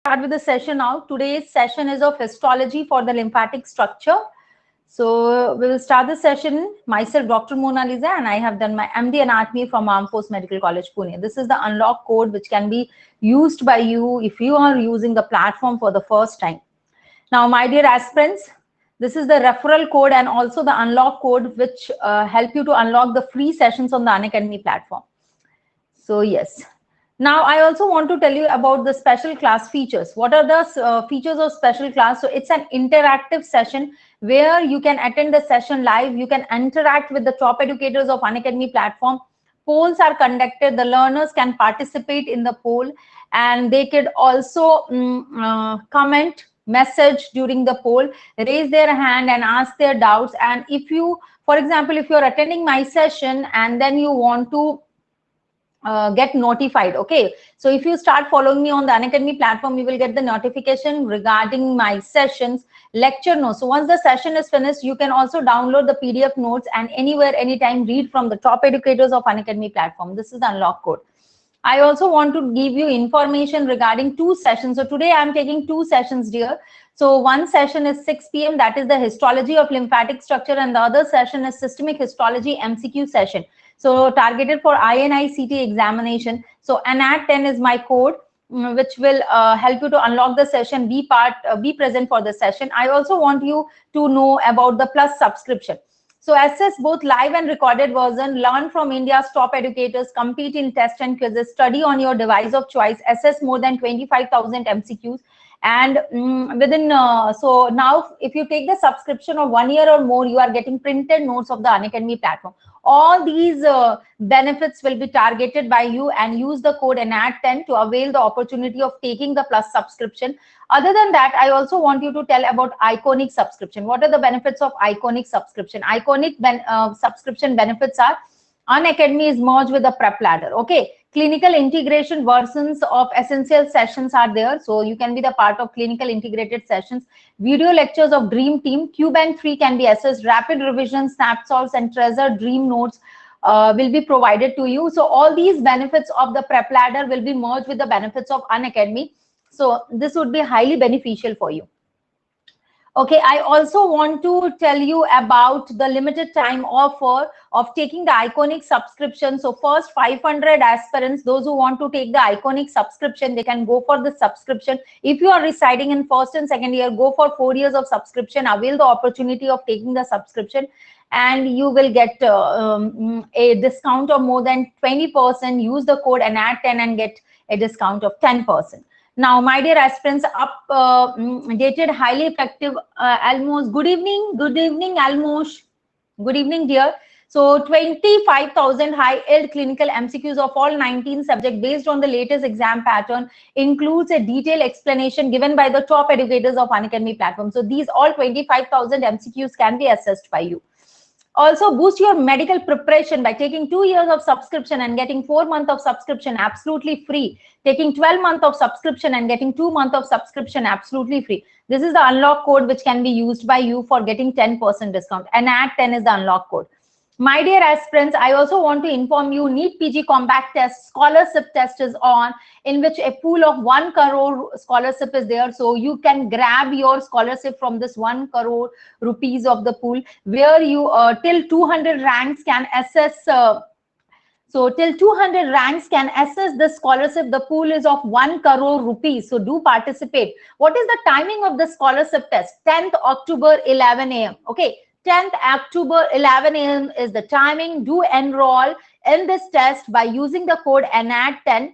Start with the session now. Today's session is of histology for the lymphatic structure. So we will start the session. Myself, Dr. Mona Lisa, and I have done my MD Anatomy from Armed Force Medical College, Pune. This is the unlock code which can be used by you if you are using the platform for the first time. Now, my dear aspirants, this is the referral code and also the unlock code which help you to unlock the free sessions on the Unacademy platform. So yes. Now, I also want to tell you about the special class features. What are the features of special class? So it's an interactive session where you can attend the session live. You can interact with the top educators of Unacademy platform. Polls are conducted. The learners can participate in the poll, and they could also comment, message during the poll, raise their hand and ask their doubts. And if you, for example, if you're attending my session and then you want to get notified. Okay, so if you start following me on the Unacademy platform, you will get the notification regarding my sessions, lecture notes. So once the session is finished, you can also download the PDF notes and anywhere, anytime read from the top educators of Unacademy platform. This is the unlock code. I also want to give you information regarding two sessions. So today I'm taking two sessions, dear. So one session is 6 p.m. That is the histology of lymphatic structure, and the other session is systemic histology MCQ session. So targeted for INI-CT examination. So ANAT 10 is my code, which will help you to unlock the session, be present for the session. I also want you to know about the Plus subscription. So access both live and recorded version, learn from India's top educators, compete in tests and quizzes, study on your device of choice, assess more than 25,000 MCQs. And so now if you take the subscription of 1 year or more, you are getting printed notes of the Unacademy platform. All these benefits will be targeted by you, and use the code ANAT10 to avail the opportunity of taking the Plus subscription. Other than that, I also want you to tell about Iconic subscription. What are the benefits of Iconic subscription? Iconic subscription benefits are: Unacademy is merged with the Prep Ladder. Okay, clinical integration versions of essential sessions are there, so you can be the part of clinical integrated sessions. Video lectures of Dream Team, QBank 3 can be accessed. Rapid revision, snapshots, and treasure dream notes will be provided to you. So all these benefits of the Prep Ladder will be merged with the benefits of Unacademy. So this would be highly beneficial for you. Okay, I also want to tell you about the limited time offer of taking the Iconic subscription. So first 500 aspirants, those who want to take the Iconic subscription, they can go for the subscription. If you are residing in first and second year, go for 4 years of subscription, avail the opportunity of taking the subscription, and you will get a discount of more than 20%. Use the code ANAT10 and get a discount of 10%. Now, my dear aspirants, dated highly effective Almos. Good evening, Almos. Good evening, dear. So 25,000 high-yield clinical MCQs of all 19 subjects based on the latest exam pattern includes a detailed explanation given by the top educators of Unacademy platform. So these all 25,000 MCQs can be assessed by you. Also, boost your medical preparation by taking 2 years of subscription and getting 4 months of subscription absolutely free. Taking 12 months of subscription and getting 2 months of subscription absolutely free. This is the unlock code which can be used by you for getting 10% discount. And ANAT10 is the unlock code. My dear aspirants, I also want to inform you, NEET PG Compact Test scholarship test is on, in which a pool of 1 crore scholarship is there. So you can grab your scholarship from this 1 crore rupees of the pool, where you till 200 ranks can assess. So till 200 ranks can assess the scholarship. The pool is of 1 crore rupees. So do participate. What is the timing of the scholarship test? 10th October, 11 a.m. Okay. 10th October, 11 a.m. is the timing. Do enroll in this test by using the code ANAT10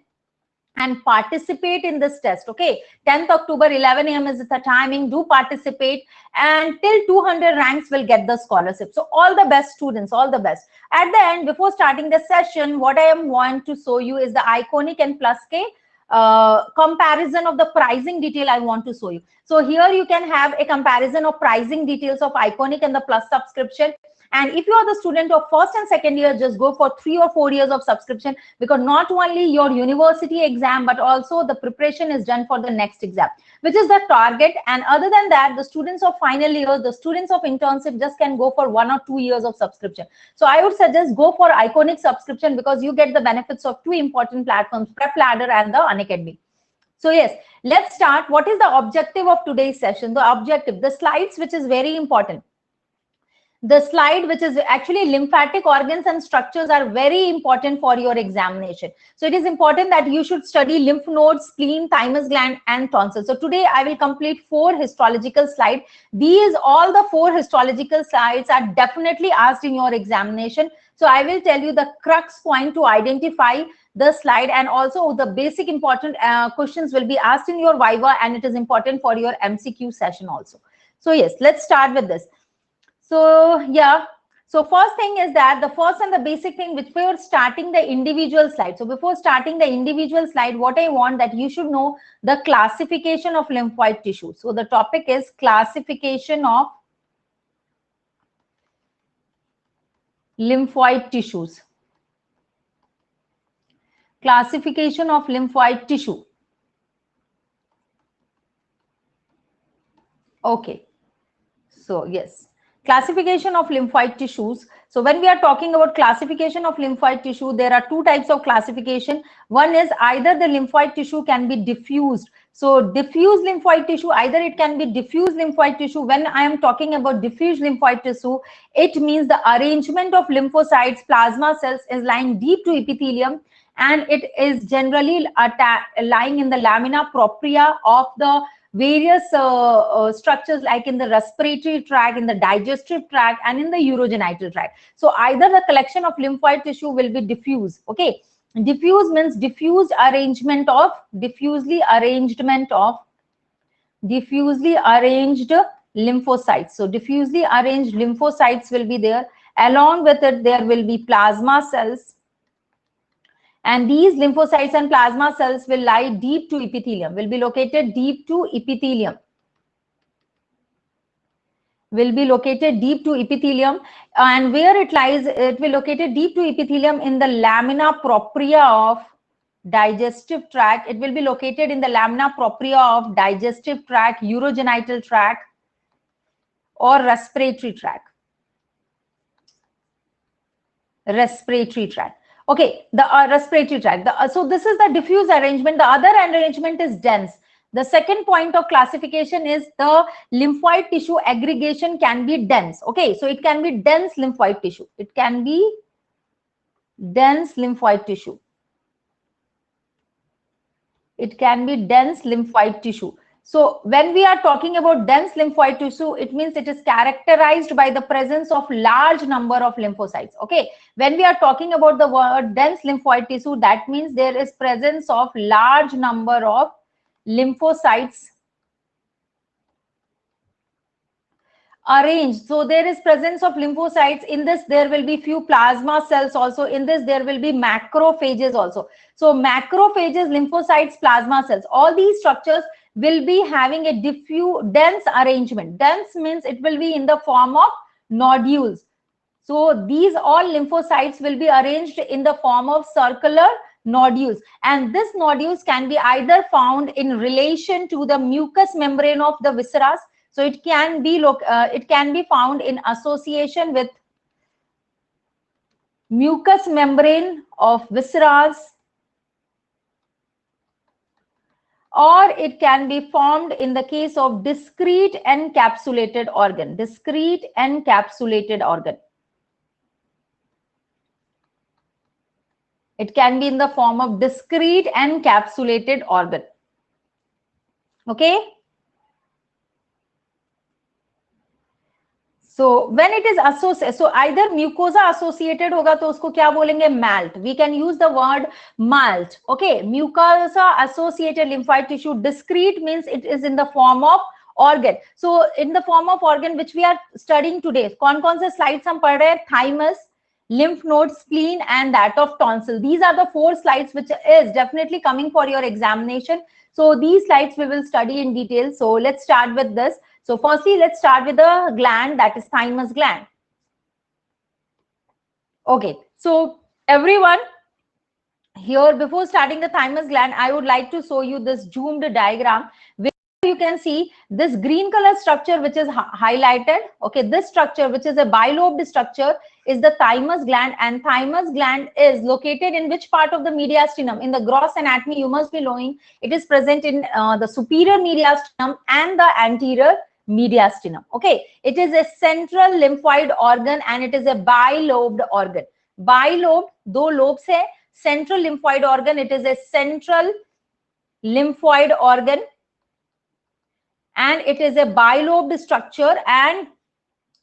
and participate in this test. Okay, 10th October, 11 a.m. is the timing. Do participate, and till 200 ranks will get the scholarship. So all the best, students, all the best. At the end, before starting the session, what I am want to show you is the Iconic and Plus K comparison of the pricing detail I want to show you. So here you can have a comparison of pricing details of Iconic and the Plus subscription. And if you are the student of first and second year, just go for 3 or 4 years of subscription, because not only your university exam, but also the preparation is done for the next exam, which is the target. And other than that, the students of final year, the students of internship just can go for 1 or 2 years of subscription. So I would suggest go for Iconic subscription, because you get the benefits of two important platforms, Prep Ladder and the Unacademy. So yes, let's start. What is the objective of today's session? The objective, the slides, which is very important. The slide, which is actually lymphatic organs and structures, are very important for your examination. So it is important that you should study lymph nodes, spleen, thymus gland, and tonsil. So today I will complete 4 histological slides. These, all the 4 histological slides are definitely asked in your examination. So I will tell you the crux point to identify the slide, and also the basic important questions will be asked in your Viva, and it is important for your MCQ session also. So yes, let's start with this. So yeah, so first thing is that the first and the basic thing before starting the individual slide. So before starting the individual slide, what I want that you should know the classification of lymphoid tissue. So the topic is classification of lymphoid tissues. Classification of lymphoid tissue. Okay. So yes, classification of lymphoid tissues. So when we are talking about classification of lymphoid tissue, there are 2 types of classification. One is either the lymphoid tissue can be diffused. So diffuse lymphoid tissue, either it can be diffuse lymphoid tissue. When I am talking about diffuse lymphoid tissue, it means the arrangement of lymphocytes, plasma cells is lying deep to epithelium, and it is generally lying in the lamina propria of the various structures, like in the respiratory tract, in the digestive tract, and in the urogenital tract. So either the collection of lymphoid tissue will be diffuse. Okay, diffuse means diffusely arranged lymphocytes. So diffusely arranged lymphocytes will be there. Along with it, there will be plasma cells, and these lymphocytes and plasma cells will lie deep to epithelium, will be located deep to epithelium. And where it lies, it will located deep to epithelium in the lamina propria of digestive tract. It will be located in the lamina propria of digestive tract, urogenital tract, or respiratory tract. Okay, the respiratory tract. So this is the diffuse arrangement. The other arrangement is dense. The second point of classification is the lymphoid tissue aggregation can be dense. Okay, so it can be dense lymphoid tissue. It can be dense lymphoid tissue. It can be dense lymphoid tissue. So when we are talking about dense lymphoid tissue, it means it is characterized by the presence of large number of lymphocytes. Okay, when we are talking about the word dense lymphoid tissue, that means there is presence of large number of lymphocytes arranged. So there is presence of lymphocytes. In this, there will be few plasma cells also. In this, there will be macrophages also. So macrophages, lymphocytes, plasma cells, all these structures will be having a diffuse dense arrangement. Dense means it will be in the form of nodules. So these all lymphocytes will be arranged in the form of circular nodules, and these nodules can be either found in relation to the mucous membrane of the viscera. So it can be found in association with mucous membrane of viscera, or it can be formed in the case of discrete encapsulated organ. It can be in the form of discrete encapsulated organ. Okay. So when it is associated, so either mucosa associated होगा तो उसको क्या बोलेंगे? MALT. We can use the word MALT. Okay, mucosa associated lymphoid tissue. Discrete means it is in the form of organ. So in the form of organ which we are studying today, कौन-कौन से slides हम पढ़ रहे हैं? Thymus, lymph node, spleen, and that of tonsil. These are the 4 slides which is definitely coming for your examination. So these slides we will study in detail. So let's start with this. So firstly, let's start with the gland, that is thymus gland. Okay, so everyone, here before starting the thymus gland, I would like to show you this zoomed diagram where you can see this green color structure which is highlighted. Okay, this structure which is a bilobed structure is the thymus gland, and thymus gland is located in which part of the mediastinum? In the gross anatomy, you must be knowing it is present in the superior mediastinum and the anterior mediastinum. Okay, it is a central lymphoid organ and it is a bilobed organ. Bilobed, दो lobes है. Central lymphoid organ, it is a central lymphoid organ and it is a bilobed structure. And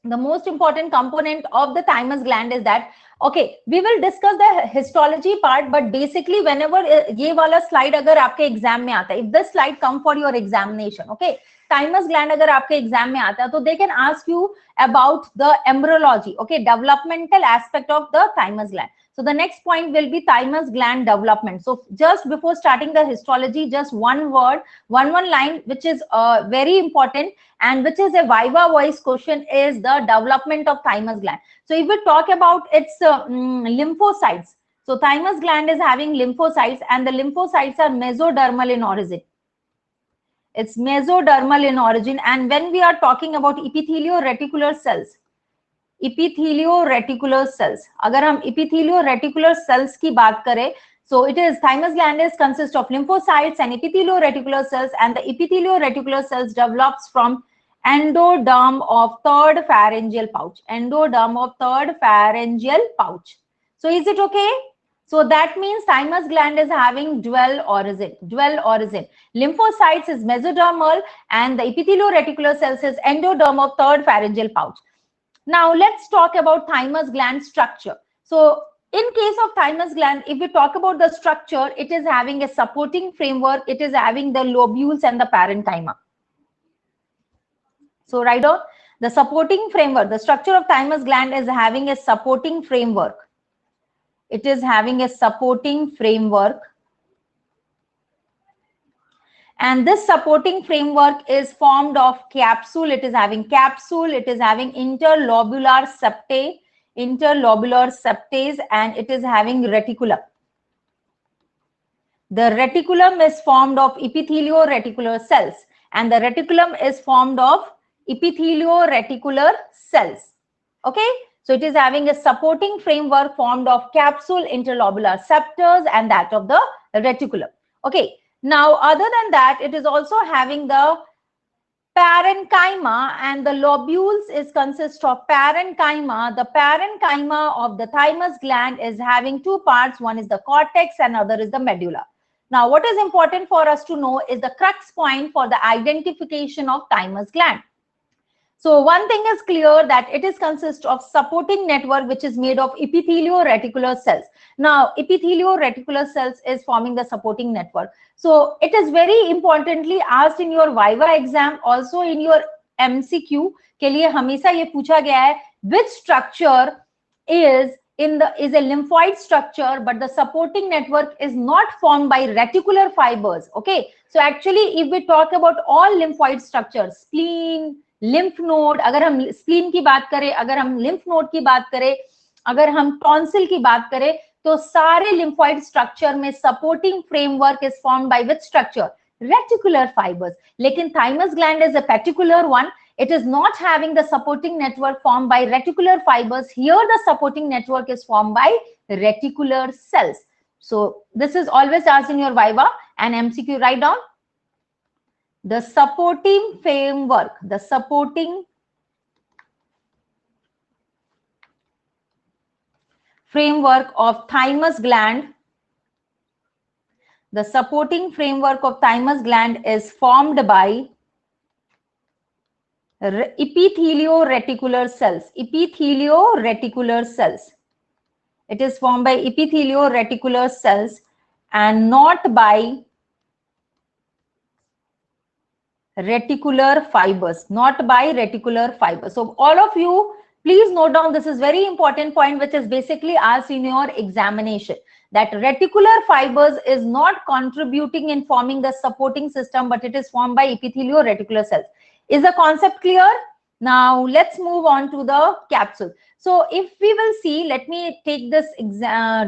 the most important component of the thymus gland is that, okay, we will discuss the histology part, but basically whenever ये वाला slide अगर आपके exam में आता है, if this slide come for your examination, okay, thymus gland अगर आपके exam में आता है, तो they can ask you about the embryology, okay, developmental aspect of the thymus gland. So the next point will be thymus gland development. So just before starting the histology, just one word, one line, which is very important and which is a viva voice question, is the development of thymus gland. So if we talk about its lymphocytes, so thymus gland is having lymphocytes and the lymphocytes are mesodermal in origin. It's mesodermal in origin. And when we are talking about epithelio-reticular cells, epithelio-reticular cells, अगर हम epithelio-reticular cells की बात करें, so it is thymus gland is consist of lymphocytes and epithelio-reticular cells, and the epithelio-reticular cells develops from endoderm of third pharyngeal pouch. Endoderm of third pharyngeal pouch. So is it okay? So that means thymus gland is having dual origin. Dual origin. Lymphocytes is mesodermal and the epithelio-reticular cells is endoderm of third pharyngeal pouch. Now let's talk about thymus gland structure. So in case of thymus gland, if we talk about the structure, it is having a supporting framework. It is having the lobules and the parenchyma. So write down the supporting framework. The structure of thymus gland is having a supporting framework. It is having a supporting framework. And this supporting framework is formed of capsule. It is having capsule. It is having interlobular septae, and it is having reticulum. The reticulum is formed of epithelio-reticular cells, and the reticulum is formed of epithelio-reticular cells. Okay, so it is having a supporting framework formed of capsule, interlobular septors, and that of the reticulum. Okay. Now, other than that, it is also having the parenchyma, and the lobules is consist of parenchyma. The parenchyma of the thymus gland is having two parts. One is the cortex and other is the medulla. Now, what is important for us to know is the crux point for the identification of thymus gland. So one thing is clear, that it is consist of supporting network which is made of epithelio-reticular cells. Now, epithelio-reticular cells is forming the supporting network. So it is very importantly asked in your Viva exam, also in your MCQ के लिए हमेशा ये पूछा गया है, which structure is a lymphoid structure, but the supporting network is not formed by reticular fibers. Okay, so actually if we talk about all lymphoid structures, spleen, lymph node, अगर हम spleen की बात करें, अगर हम lymph node की बात करें, अगर हम tonsil की बात करें, तो सारे lymphoid structure में supporting framework is formed by which structure? Reticular fibers. लेकिन thymus gland is a particular one. It is not having the supporting network formed by reticular fibers. Here the supporting network is formed by reticular cells. So this is always asked in your Viva and MCQ. Write down the supporting framework, the supporting framework of thymus gland. The supporting framework of thymus gland is formed by epithelio-reticular cells. Epithelio-reticular cells. It is formed by epithelio-reticular cells and not by reticular fibers. Not by reticular fibers. So all of you, please note down, this is very important point which is basically asked in your examination, that reticular fibers is not contributing in forming the supporting system, but it is formed by epithelio-reticular cells. Is the concept clear? Now let's move on to the capsule. So if we will see, let me take this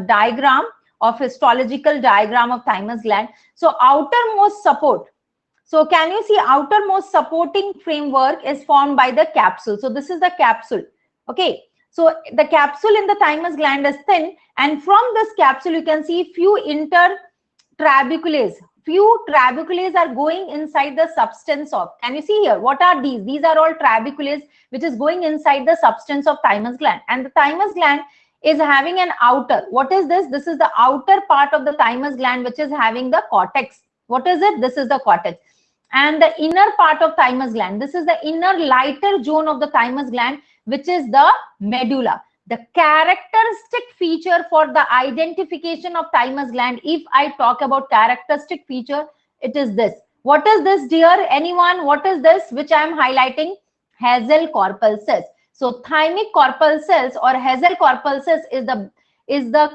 diagram of histological diagram of thymus gland. So outermost support. So can you see outermost supporting framework is formed by the capsule. So this is the capsule. Okay. So the capsule in the thymus gland is thin, and from this capsule you can see few intertrabecules. Few trabecules are going inside the substance of, can you see here? What are these? These are all trabecules which is going inside the substance of thymus gland. And the thymus gland is having an outer. What is this? This is the outer part of the thymus gland which is having the cortex. What is it? This is the cortex. And the inner part of thymus gland, this is the inner lighter zone of the thymus gland, which is the medulla. The characteristic feature for the identification of thymus gland, if I talk about characteristic feature, it is this. What is this, dear? Anyone? What is this which I am highlighting? Hazel corpuscle cells. So thymic corpuscle cells or Hazel corpuscle cells is the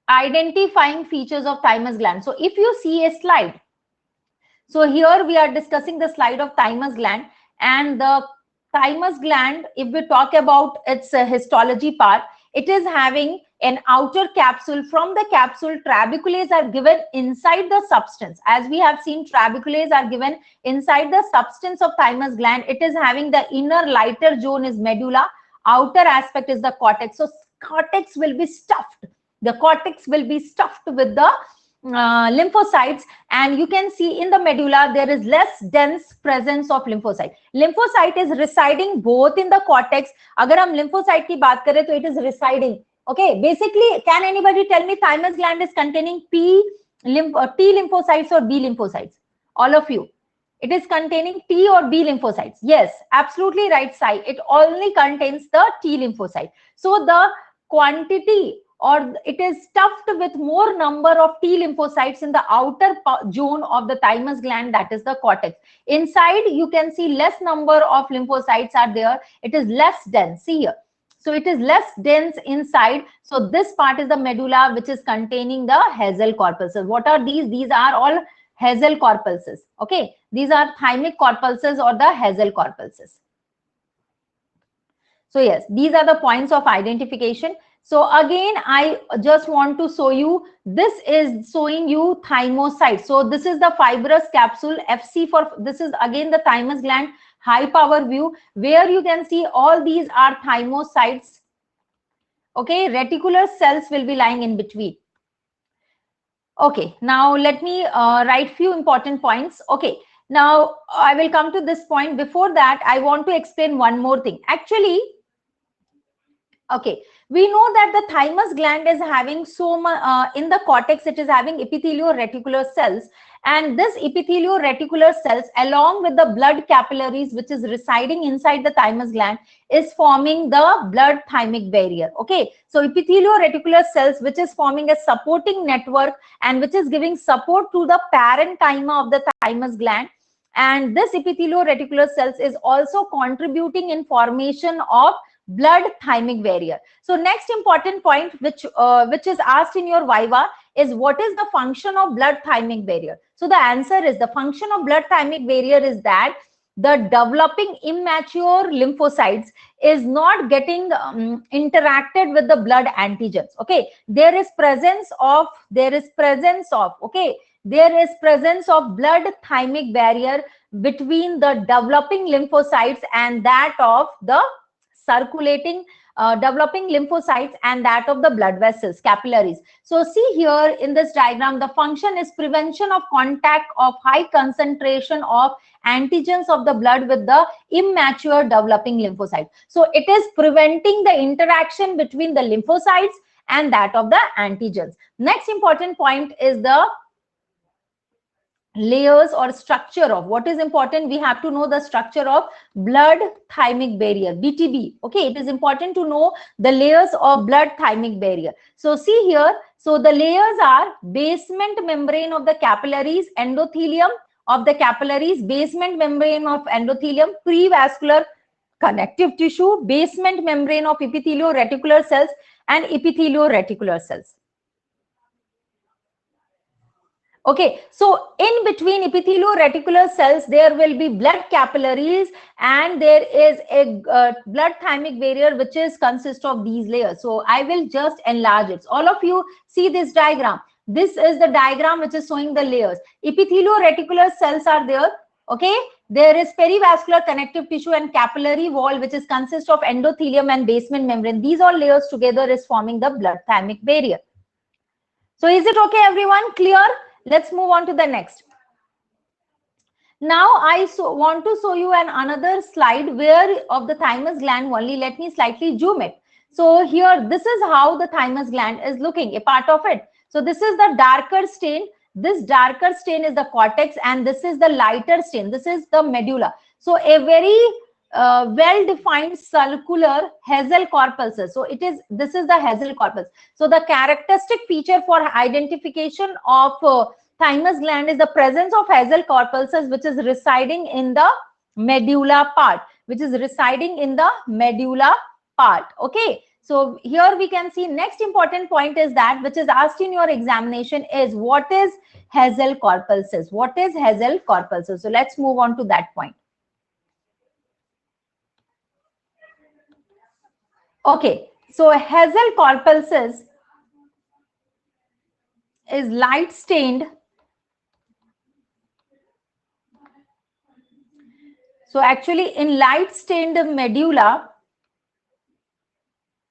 identifying features of thymus gland. So if you see a slide, so here we are discussing the slide of thymus gland, and the thymus gland, if we talk about its histology part, it is having an outer capsule. From the capsule, trabecules are given inside the substance. As we have seen, trabecules are given inside the substance of thymus gland. It is having the inner lighter zone is medulla, outer aspect is the cortex. So cortex will be stuffed. The cortex will be stuffed with the lymphocytes, and you can see in the medulla there is less dense presence of lymphocyte. Lymphocyte is residing both in the cortex. Agar hum lymphocyte ki baat kare to it is residing. Okay, basically, can anybody tell me thymus gland is containing T lymphocytes or B lymphocytes? All of you. It is containing T or B lymphocytes. Yes, absolutely right, Sai. It only contains the T lymphocyte. So the quantity, or it is stuffed with more number of T lymphocytes in the outer zone of the thymus gland, that is the cortex. Inside, you can see less number of lymphocytes are there. It is less dense. See here. So it is less dense inside. So this part is the medulla, which is containing the Hazel corpuscles. What are these? These are all Hazel corpuscles. Okay. These are thymic corpuscles or the Hazel corpuscles. So yes, these are the points of identification. So again, I just want to show you, this is showing you thymocyte. So this is the fibrous capsule, FC for, this is again the thymus gland high power view, where you can see all these are thymocytes. Okay, reticular cells will be lying in between. Okay, now let me write few important points. Okay, now I will come to this point. Before that, I want to explain one more thing. Actually, okay, we know that the thymus gland is having so much, in the cortex, it is having epithelio-reticular cells. And this epithelio-reticular cells, along with the blood capillaries, which is residing inside the thymus gland, is forming the blood thymic barrier. Okay, so epithelio-reticular cells, which is forming a supporting network and which is giving support to the parenchyma of the thymus gland. And this epithelio-reticular cells is also contributing in formation of blood thymic barrier. So next important point which is asked in your viva is, what is the function of blood thymic barrier? So the answer is, the function of blood thymic barrier is that the developing immature lymphocytes is not getting interacted with the blood antigens. Okay, there is presence of blood thymic barrier between the developing lymphocytes and that of the circulating developing lymphocytes and that of the blood vessels, capillaries. So see here in this diagram, the function is prevention of contact of high concentration of antigens of the blood with the immature developing lymphocyte. So it is preventing the interaction between the lymphocytes and that of the antigens. Next important point is the layers or structure of, what is important, we have to know the structure of blood thymic barrier, BTB. Okay, it is important to know the layers of blood thymic barrier. So see here, so the layers are basement membrane of the capillaries, endothelium of the capillaries, basement membrane of endothelium, prevascular connective tissue, basement membrane of epithelio-reticular cells and epithelio-reticular cells. Okay, so in between epithelio-reticular cells, there will be blood capillaries and there is a blood thymic barrier which is consist of these layers. So I will just enlarge it. All of you see this diagram. This is the diagram which is showing the layers. Epithelio-reticular cells are there. Okay, there is perivascular connective tissue and capillary wall, which is consists of endothelium and basement membrane. These all layers together is forming the blood thymic barrier. So is it okay, everyone? Clear? Let's move on to the next. Now I want to show you another slide where of the thymus gland only. Let me slightly zoom it. So here, this is how the thymus gland is looking, a part of it. So this is the darker stain. This darker stain is the cortex, and this is the lighter stain. This is the medulla. So a very well-defined circular hazel corpuscle. So this is the hazel corpus. So the characteristic feature for identification of thymus gland is the presence of hazel corpuscles, which is residing in the medulla part, Okay, so here we can see next important point is that, which is asked in your examination, is what is hazel corpuscles? What is hazel corpuscles? So let's move on to that point. Okay, so hazel corpuscles is light stained. So actually in light stained medulla,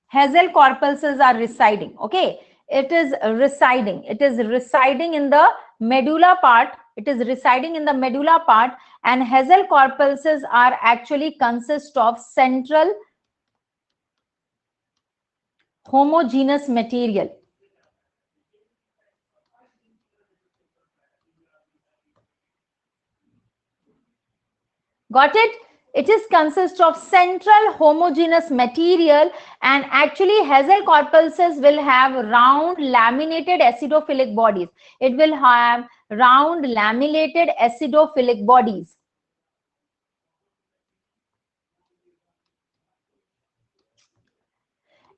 hazel corpuscles are residing. Okay, it is residing in the medulla part. And hazel corpuscles are actually consist of central homogeneous material. Got it? It is consist of central homogeneous material, and actually hazel corpuscles will have round laminated acidophilic bodies. It will have round laminated acidophilic bodies.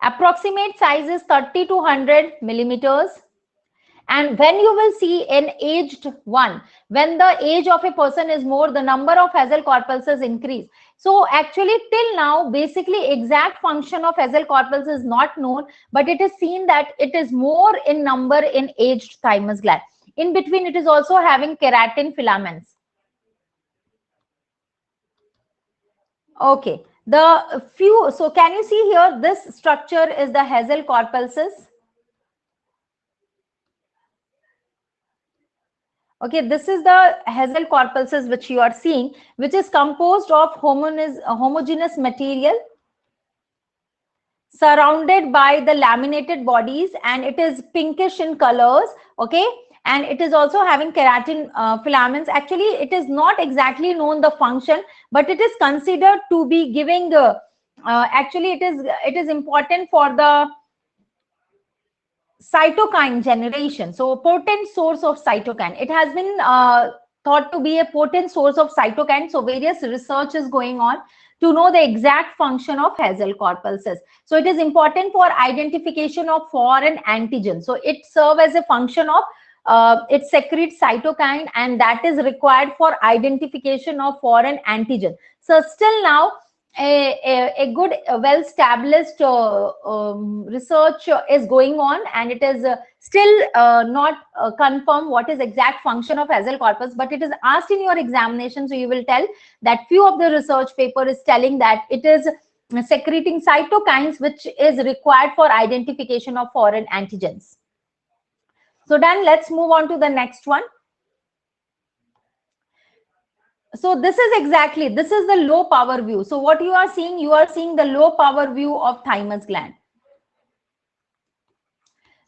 Approximate size is 30 to 100 millimeters. And when you will see an aged one, when the age of a person is more, the number of hazel corpuscles increase. So actually till now, basically exact function of hazel corpuscles is not known, but it is seen that it is more in number in aged thymus gland. In between, it is also having keratin filaments. Okay, so can you see here, this structure is the hazel corpuscles. Okay, this is the hazel corpuscles which you are seeing, which is composed of homogeneous material surrounded by the laminated bodies, and it is pinkish in colors. Okay, and it is also having keratin filaments. Actually, it is not exactly known the function, but it is considered to be giving. Actually, it is important for the cytokine generation. So potent source of cytokine. It has been thought to be a potent source of cytokine. So various research is going on to know the exact function of hazel corpuscles. So it is important for identification of foreign antigen. So it serves as a function of it secretes cytokine, and that is required for identification of foreign antigen. So still now a good well-established research is going on, and it is still not confirmed what is exact function of hazel corpus, but it is asked in your examination. So you will tell that few of the research paper is telling that it is secreting cytokines, which is required for identification of foreign antigens. So then let's move on to the next one. So this is the low power view. So what you are seeing the low power view of thymus gland.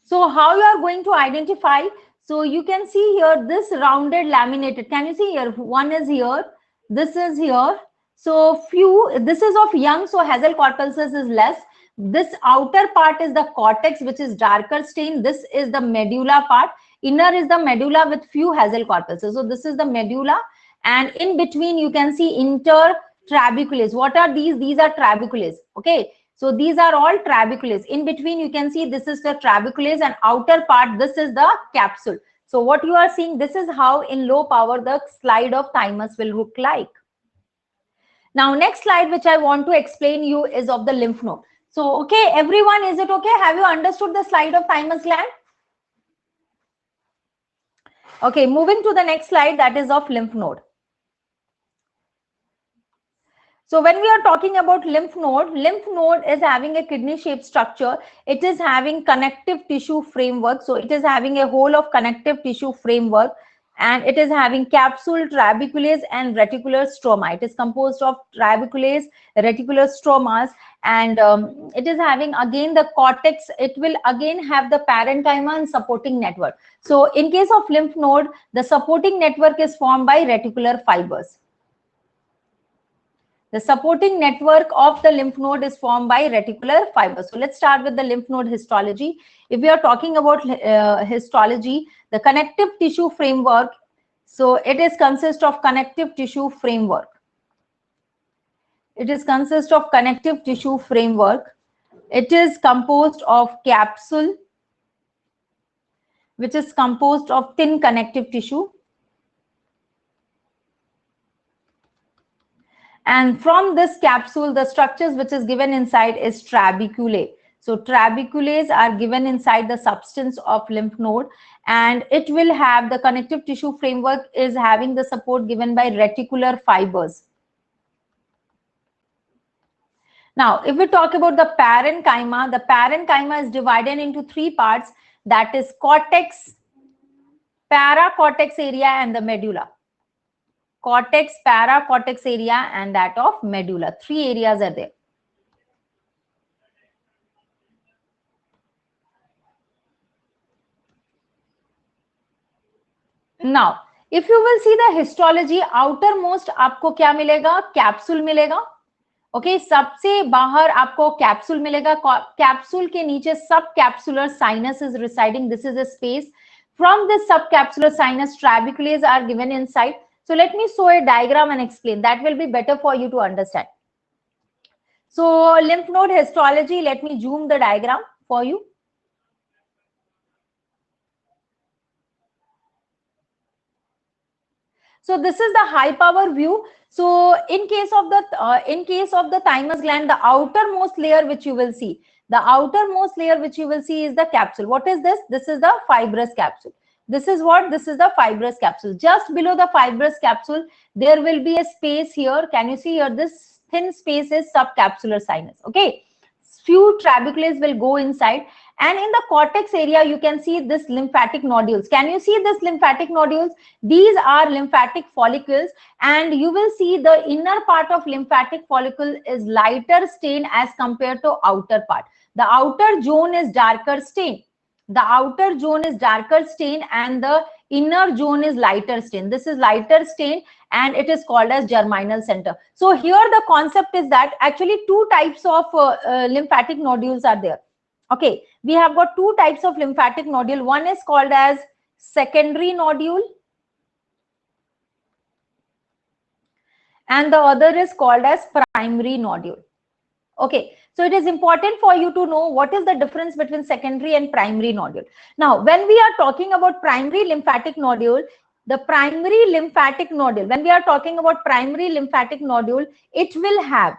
So how you are going to identify? So you can see here this rounded laminated. Can you see here? One is here. This is here. So this is of young. So hazel corpuscles is less. This outer part is the cortex, which is darker stain. This is the medulla part. Inner is the medulla with few hazel corpuscles. So this is the medulla. And in between, you can see intertrabeculars. What are these? These are trabeculars. Okay. So these are all trabeculars. In between, you can see this is the trabeculars, and outer part, this is the capsule. So what you are seeing, this is how in low power the slide of thymus will look like. Now, next slide, which I want to explain you, is of the lymph node. So, okay, everyone, is it okay? Have you understood the slide of thymus gland? Okay, moving to the next slide, that is of lymph node. So when we are talking about lymph node is having a kidney shaped structure. It is having connective tissue framework. So it is having a whole of connective tissue framework, and it is having capsule, trabeculase, and reticular stroma. It is composed of trabeculase, reticular stromas, and it is having again the cortex. It will again have the parenchyma and supporting network. So in case of lymph node, the supporting network is formed by reticular fibers. The supporting network of the lymph node is formed by reticular fibers. So let's start with the lymph node histology. If we are talking about histology, the connective tissue framework, so it is consist of connective tissue framework. It is consist of connective tissue framework. It is composed of capsule, which is composed of thin connective tissue. And from this capsule, the structures which is given inside is trabeculae. So trabeculae are given inside the substance of lymph node, and it will have the connective tissue framework is having the support given by reticular fibers. Now, if we talk about the parenchyma is divided into three parts, that is cortex, paracortex area, and the medulla. Cortex, paracortex area, and that of medulla. Three areas are there. Now, if you will see the histology, outermost आपको क्या मिलेगा? Capsule मिलेगा. Okay, सबसे बाहर आपको capsule मिलेगा. Capsule के नीचे subcapsular sinus is residing. This is a space. From this subcapsular sinus, trabeculae are given inside. So let me show a diagram and explain. That will be better for you to understand. So lymph node histology, let me zoom the diagram for you. So this is the high power view. So in case of the thymus gland, the outermost layer which you will see, is the capsule. What is this? This is the fibrous capsule. This is what? This is the fibrous capsule. Just below the fibrous capsule, there will be a space here. Can you see here? This thin space is subcapsular sinus. Okay. Few trabeculae will go inside. And in the cortex area, you can see this lymphatic nodules. Can you see this lymphatic nodules? These are lymphatic follicles, and you will see the inner part of lymphatic follicle is lighter stain as compared to outer part. The outer zone is darker stain. The outer zone is darker stain and the inner zone is lighter stain. This is lighter stain and it is called as germinal center. So here the concept is that actually two types of lymphatic nodules are there. Okay, we have got two types of lymphatic nodule. One is called as secondary nodule and the other is called as primary nodule. Okay, so it is important for you to know what is the difference between secondary and primary nodule. Now, when we are talking about primary lymphatic nodule, the primary lymphatic nodule, when we are talking about primary lymphatic nodule, it will have,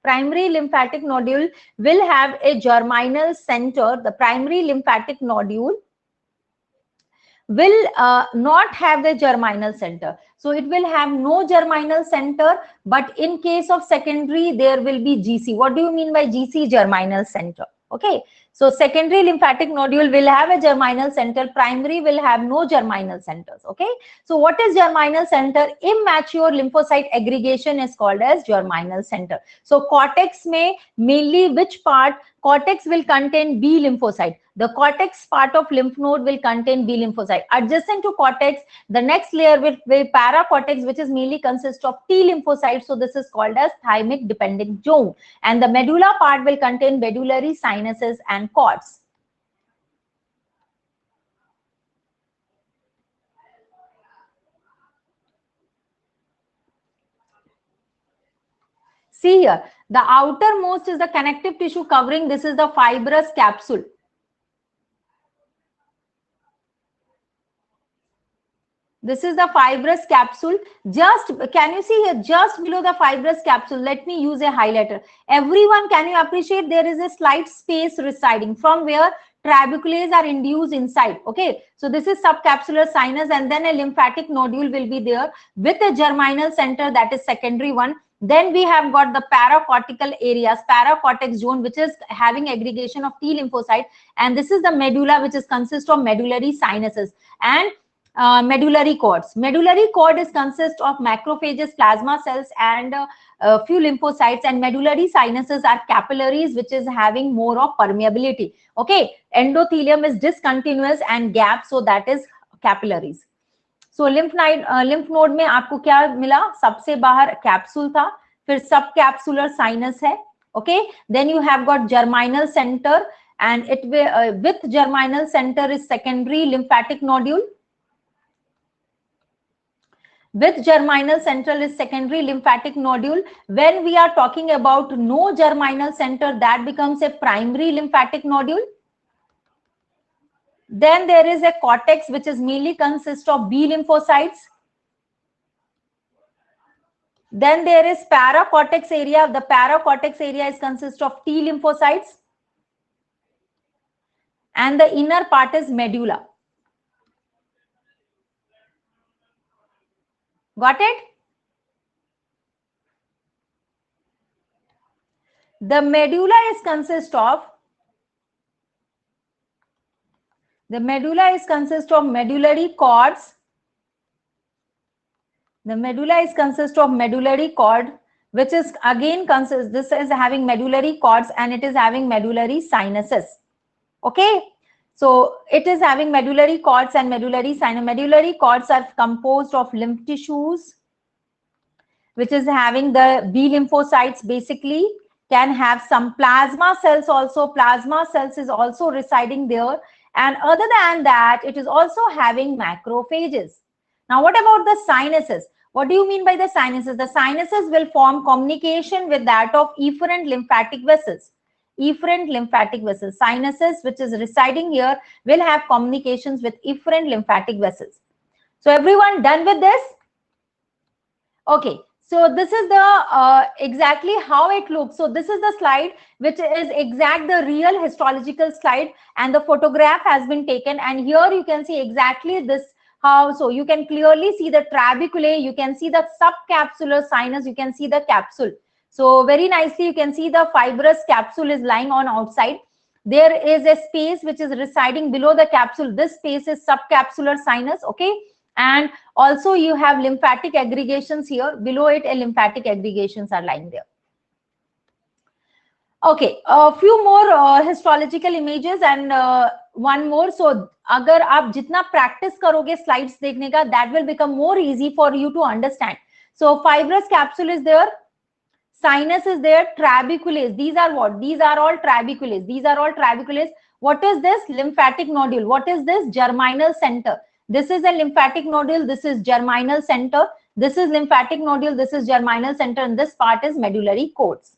primary lymphatic nodule will have a germinal center. The primary lymphatic nodule will not have the germinal center. So it will have no germinal center, but in case of secondary, there will be GC. What do you mean by GC? Germinal center. Okay. So secondary lymphatic nodule will have a germinal center. Primary will have no germinal centers. Okay. So what is germinal center? Immature lymphocyte aggregation is called as germinal center. So cortex may mainly which part? Cortex will contain B lymphocyte. The cortex part of lymph node will contain B lymphocyte. Adjacent to cortex, the next layer will be paracortex, which is mainly consists of T lymphocytes. So this is called as thymic dependent zone. And the medulla part will contain medullary sinuses and cords. See here, the outermost is the connective tissue covering. This is the fibrous capsule. This is the fibrous capsule. Just, can you see here, just below the fibrous capsule, let me use a highlighter. Everyone, can you appreciate there is a slight space residing from where trabeculae are induced inside. Okay, so this is subcapsular sinus and then a lymphatic nodule will be there with a germinal center, that is secondary one. Then we have got the paracortical areas, paracortex zone, which is having aggregation of T lymphocyte, and this is the medulla, which is consist of medullary sinuses and medullary cords. Medullary cord is consist of macrophages, plasma cells, and few lymphocytes, and medullary sinuses are capillaries, which is having more of permeability. Okay, endothelium is discontinuous and gap, so that is capillaries. So lymph node में आपको क्या मिला, सबसे बाहर capsule था, फिर सब subcapsular sinus है. Okay, then you have got germinal centre, and it with germinal centre is secondary lymphatic nodule. With germinal central is secondary lymphatic nodule. When we are talking about no germinal center, that becomes a primary lymphatic nodule. Then there is a cortex, which is mainly consists of B lymphocytes. Then there is paracortex area. The paracortex area is consist of T lymphocytes. And the inner part is medulla. Got it? The medulla is consist of medullary cords. The medulla is consist of medullary cord, which is again consist. This is having medullary cords and it is having medullary sinuses. Okay, so it is having medullary cords and medullary sinus. Medullary cords are composed of lymph tissues, which is having the B lymphocytes basically, can have some plasma cells also. Plasma cells is also residing there. And other than that, it is also having macrophages. Now, what about the sinuses? What do you mean by the sinuses? The sinuses will form communication with that of efferent lymphatic vessels. Efferent lymphatic vessels. Sinuses, which is residing here, will have communications with efferent lymphatic vessels. So, everyone done with this? Okay. So this is the exactly how it looks. So this is the slide, which is exact the real histological slide, and the photograph has been taken, and here you can see exactly this how. So you can clearly see the trabeculae, you can see the subcapsular sinus, you can see the capsule. So very nicely you can see the fibrous capsule is lying on outside. There is a space which is residing below the capsule. This space is subcapsular sinus. Okay. And also you have lymphatic aggregations here. Below it, a lymphatic aggregations are lying there. Okay, a few more histological images and one more. So, अगर आप जितना practice करोगे slides देखने का, that will become more easy for you to understand. So, fibrous capsule is there, sinus is there, trabeculae. These are what? These are all trabeculae. These are all trabeculae. What is this? Lymphatic nodule. What is this? Germinal center. This is a lymphatic nodule. This is germinal center. This is lymphatic nodule. This is germinal center. And this part is medullary cords.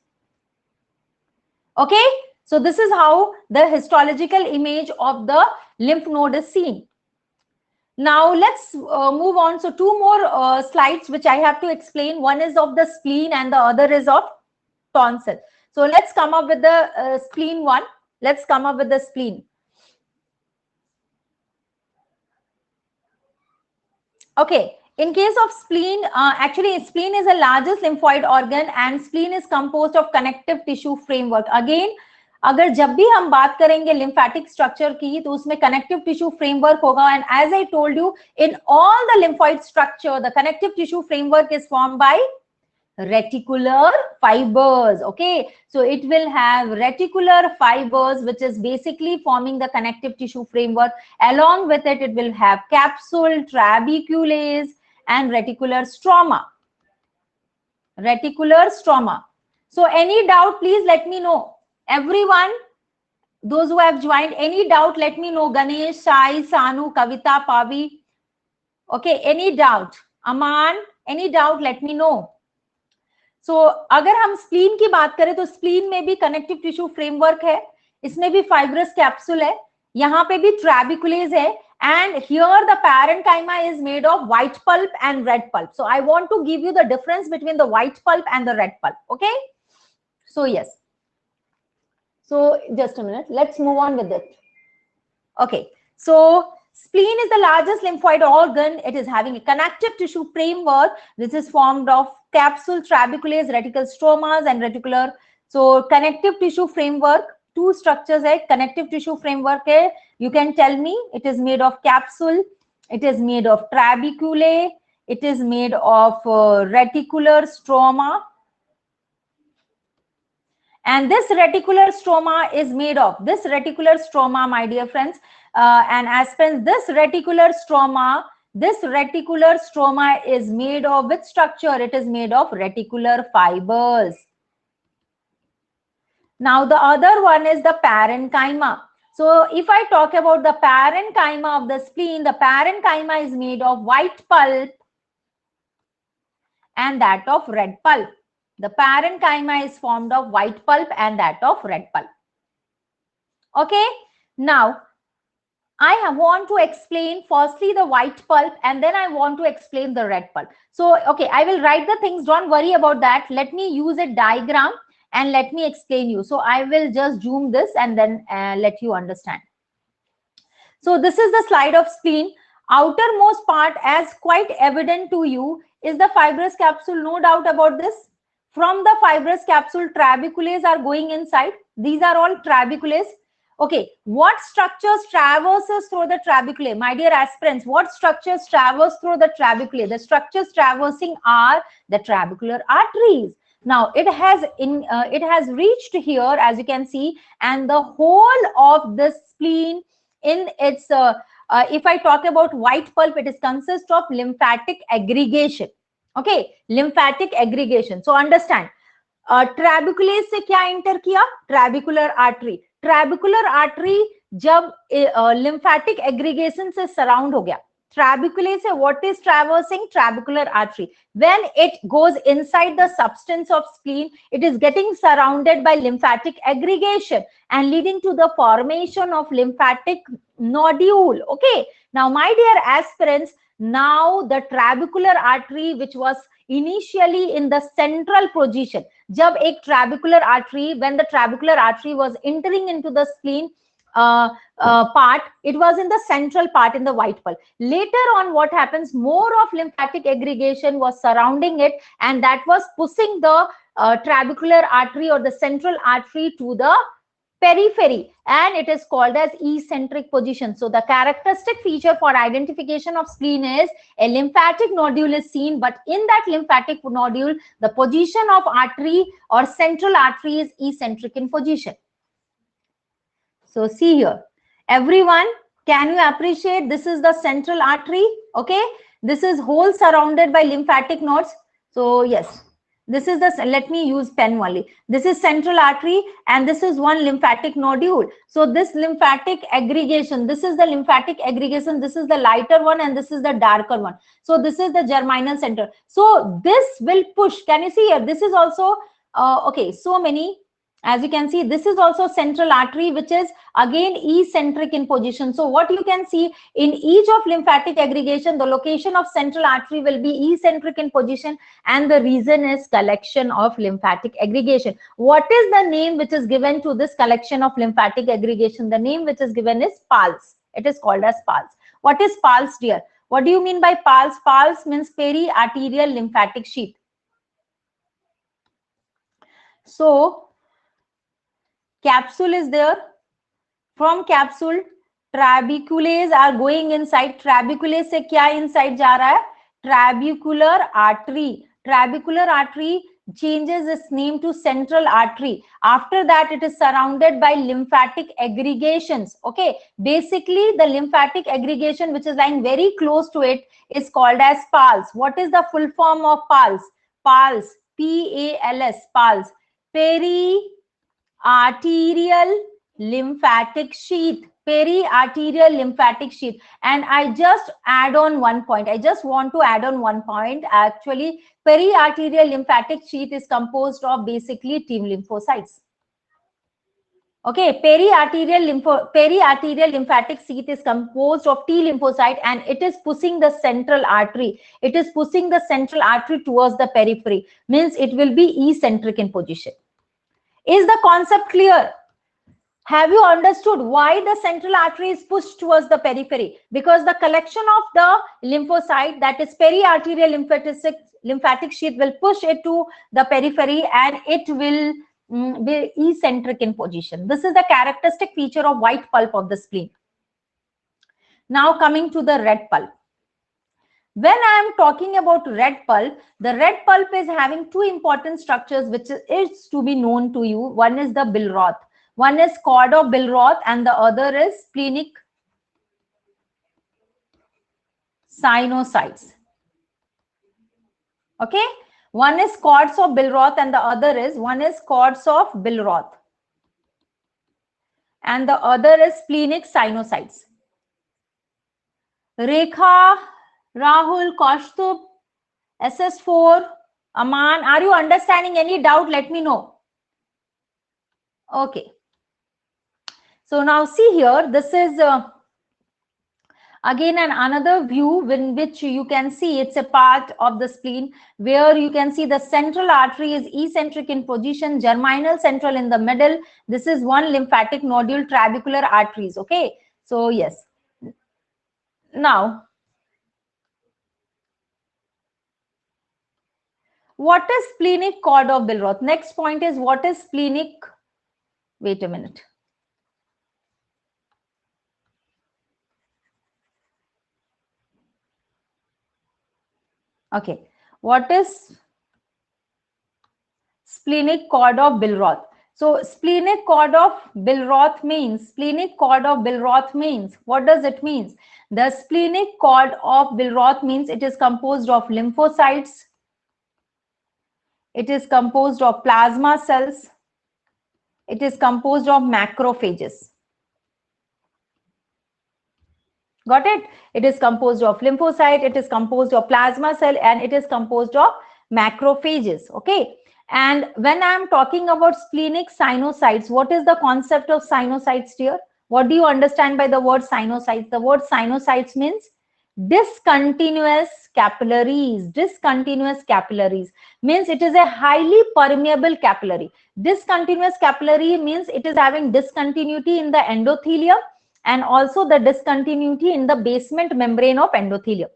Okay. So this is how the histological image of the lymph node is seen. Now let's move on. So two more slides which I have to explain. One is of the spleen and the other is of tonsil. So let's come up with the spleen one. Let's come up with the spleen. Okay, in case of spleen, actually spleen is the largest lymphoid organ and spleen is composed of connective tissue framework. Again, अगर जब भी हम बात करेंगे lymphatic structure की, तो उसमें connective tissue framework होगा. And as I told you, in all the lymphoid structure, the connective tissue framework is formed by reticular fibers. Okay, so it will have reticular fibers, which is basically forming the connective tissue framework. Along with it, it will have capsule, trabeculae, and reticular stroma. Reticular stroma. So any doubt, please let me know. Everyone, those who have joined, any doubt, let me know. Ganesh, Sai, Sanu, Kavita, Pavi. Okay, any doubt? Aman, any doubt, let me know. So, अगर हम spleen की बात करें तो spleen में भी connective tissue framework है, इसमें भी फाइब्रस कैप्सूल है, यहाँ पे भी ट्रैबिकुलेज है, and here the parenchyma is made of white pulp and red pulp. So I want to give you the difference between the white pulp and the red pulp. Okay, so yes, so just a minute, let's move on with it. Okay, so Spleen is the largest lymphoid organ. It is having a connective tissue framework. This is formed of capsule, trabeculase, reticular stromas, and reticular. So connective tissue framework, two structures hai. Connective tissue framework hai. You can tell me it is made of capsule, it is made of trabeculae, it is made of reticular stroma. And this reticular stroma is made of, this reticular stroma, my dear friends, and aspirants, this reticular stroma is made of which structure? It is made of reticular fibers. Now the other one is the parenchyma. So if I talk about the parenchyma of the spleen, the parenchyma is made of white pulp and that of red pulp. The parenchyma is formed of white pulp and that of red pulp. Okay, now I want to explain firstly the white pulp and then I want to explain the red pulp. So, okay, I will write the things. Don't worry about that. Let me use a diagram and let me explain you. So, I will just zoom this and then let you understand. So, this is the slide of spleen. Outermost part, as quite evident to you, is the fibrous capsule. No doubt about this. From the fibrous capsule, trabeculae are going inside. These are all trabeculae. Okay, what structures traverses through the trabeculae? My dear aspirants, what structures traverse through the trabeculae? The structures traversing are the trabecular arteries. Now, it has reached here, as you can see, and the whole of the spleen in its, if I talk about white pulp, it is consists of lymphatic aggregation. Okay, lymphatic aggregation. So understand, ट्रैबिकुलेज से क्या enter किया? Trabecular artery. Trabecular artery जब lymphatic aggregation से surround हो गया, trabeculae से what is traversing? Trabecular artery. When it goes inside the substance of spleen, it is getting surrounded by lymphatic aggregation and leading to the formation of lymphatic nodule. Okay, now my dear aspirants, now the trabecular artery which was initially in the central position, jab ek trabecular artery, when the trabecular artery was entering into the spleen part, it was in the central part in the white pulp. Later on, what happens, more of lymphatic aggregation was surrounding it and that was pushing the trabecular artery or the central artery to the periphery, and it is called as eccentric position. So the characteristic feature for identification of spleen is a lymphatic nodule is seen, but in that lymphatic nodule, the position of artery or central artery is eccentric in position. So see here, everyone, can you appreciate this is the central artery? Okay, this is whole surrounded by lymphatic nodes. So yes, this is the, let me use pen only. This is central artery and this is one lymphatic nodule. So this lymphatic aggregation, this is the lymphatic aggregation, this is the lighter one and this is the darker one. So this is the germinal center. So this will push, can you see here? This is also, okay, so many, as you can see, this is also central artery, which is again eccentric in position. So what you can see in each of lymphatic aggregation, the location of central artery will be eccentric in position, and the reason is collection of lymphatic aggregation. What is the name which is given to this collection of lymphatic aggregation? The name which is given is pulse. It is called as pulse. What is pulse, dear? What do you mean by pulse? Pulse means periarterial lymphatic sheath. So capsule is there. From capsule, trabeculae are going inside. Trabeculae से क्या inside जा रहा है? Trabecular artery. Trabecular artery changes its name to central artery. After that, it is surrounded by lymphatic aggregations. Okay, basically the lymphatic aggregation which is lying very close to it is called as pulse. What is the full form of pulse? Pulse, P-A-L-S, pulse. Periarterial lymphatic sheath. Periarterial lymphatic sheath. And I just add on one point. I just want to add on one point. Actually, periarterial lymphatic sheath is composed of basically T lymphocytes. Okay, periarterial lymphatic sheath is composed of T lymphocyte and it is pushing the central artery. It is pushing the central artery towards the periphery. Means it will be eccentric in position. Is the concept clear? Have you understood why the central artery is pushed towards the periphery? Because the collection of the lymphocyte, that is periarterial lymphatic sheath, will push it to the periphery and it will be eccentric in position. This is the characteristic feature of white pulp of the spleen. Now coming to the red pulp. When I am talking about red pulp, the red pulp is having two important structures which is to be known to you. One is the Billroth. One is cord of Billroth and the other is splenic sinusoids. Okay, one is cords of Billroth and the other is cords of Billroth and the other is splenic sinusoids. Rekha, Rahul, Kaustubh, SS4, Aman, are you understanding? Any doubt? Let me know. Okay. So now see here, this is again another view in which you can see it's a part of the spleen where you can see the central artery is eccentric in position, germinal central in the middle. This is one lymphatic nodule, trabecular arteries. Okay. So yes. Now, what is splenic cord of Billroth? Next point is what is splenic? Wait a minute. Okay, what is splenic cord of Billroth? So splenic cord of Billroth means, what does it mean? The splenic cord of Billroth means it is composed of lymphocytes, it is composed of plasma cells, it is composed of macrophages. Got it? It is composed of lymphocyte, it is composed of plasma cell, and it is composed of macrophages. Okay. And when I am talking about splenic sinusoids, what is the concept of sinusoids here? What do you understand by the word sinusoids? The word sinusoids means discontinuous capillaries. Discontinuous capillaries means it is a highly permeable capillary. Discontinuous capillary means it is having discontinuity in the endothelium and also the discontinuity in the basement membrane of endothelium.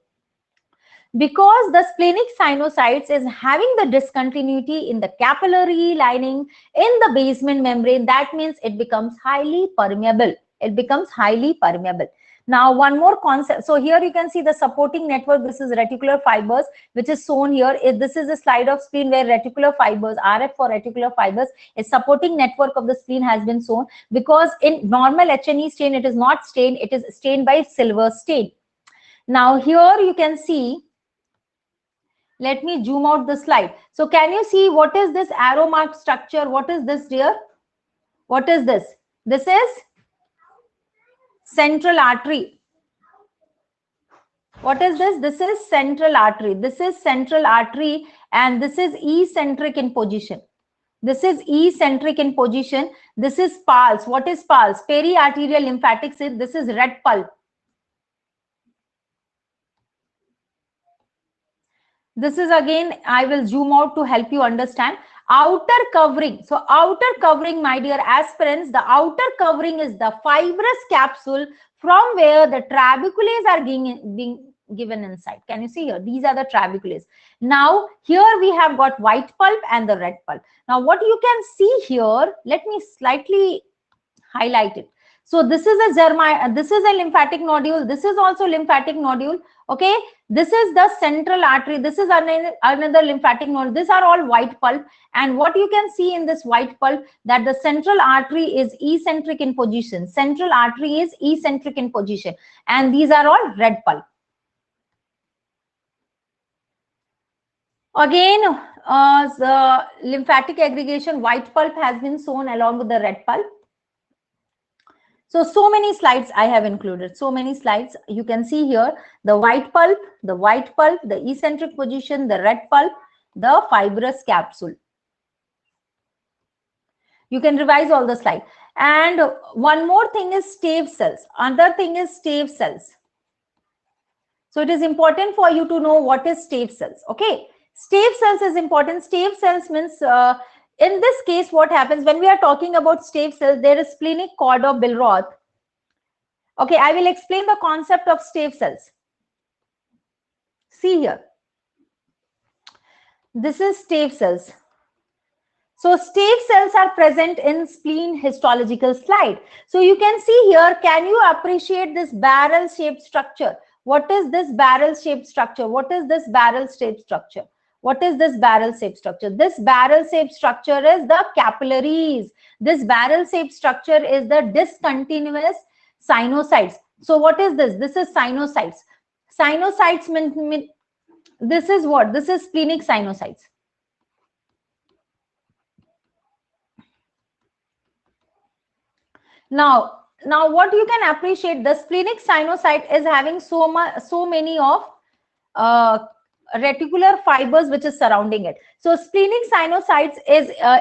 Because the splenic sinusoids is having the discontinuity in the capillary lining in the basement membrane, that means it becomes highly permeable. It becomes highly permeable. Now, one more concept. So here you can see the supporting network. This is reticular fibers, which is shown here. This is a slide of spleen where reticular fibers, RF for reticular fibers, a supporting network of the spleen has been shown, because in normal H&E stain, it is not stained. It is stained by silver stain. Now here you can see, let me zoom out the slide. So can you see what is this arrow mark structure? What is this here? What is this? This is central artery. What is this? This is central artery. This is central artery and this is eccentric in position. This is eccentric in position. This is pulse. What is pulse? Periarterial lymphatic sheath. This is red pulp. This is again, I will zoom out to help you understand. Outer covering. So outer covering, my dear aspirants, the outer covering is the fibrous capsule from where the trabecules are being given inside. Can you see here? These are the trabecules. Now here we have got white pulp and the red pulp. Now what you can see here, let me slightly highlight it. So this is a lymphatic nodule. This is also lymphatic nodule. Okay, this is the central artery. This is another lymphatic nodule. These are all white pulp. And what you can see in this white pulp, that the central artery is eccentric in position. Central artery is eccentric in position. And these are all red pulp. Again, the lymphatic aggregation, white pulp has been shown along with the red pulp. So many slides I have included. So many slides. You can see here the white pulp, the eccentric position, the red pulp, the fibrous capsule. You can revise all the slides. And one more thing is stave cells. Another thing is stave cells. So it is important for you to know what is stave cells. Okay. Stave cells is important. Stave cells means in this case, what happens when we are talking about stave cells, there is splenic cord of Billroth. Okay, I will explain the concept of stave cells. See here. This is stave cells. So stave cells are present in spleen histological slide. So you can see here, can you appreciate this barrel shaped structure? What is this barrel shaped structure? What is this barrel shaped structure? What is this barrel shaped structure? This barrel shaped structure is the capillaries. This barrel shaped structure is the discontinuous sinusoids. So what is this? This is sinusoids. Sinusoids mean this is what? This is splenic sinusoids. Now what you can appreciate, the splenic sinusoid is having so many of reticular fibers which is surrounding it. So splenic sinusoids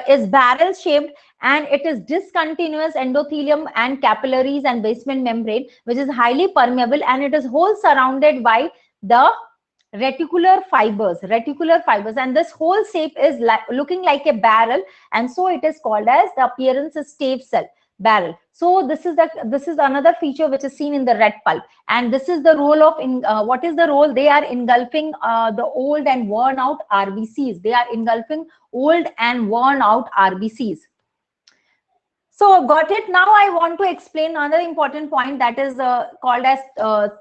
is barrel shaped, and it is discontinuous endothelium and capillaries and basement membrane, which is highly permeable, and it is whole surrounded by the reticular fibers, and this whole shape is looking like a barrel, and so it is called as the appearance is stave cell barrel. So this is another feature which is seen in the red pulp, and this is the role of what is the role? They are engulfing the old and worn out RBCs. They are engulfing old and worn out RBCs. So got it. Now I want to explain another important point, that is called as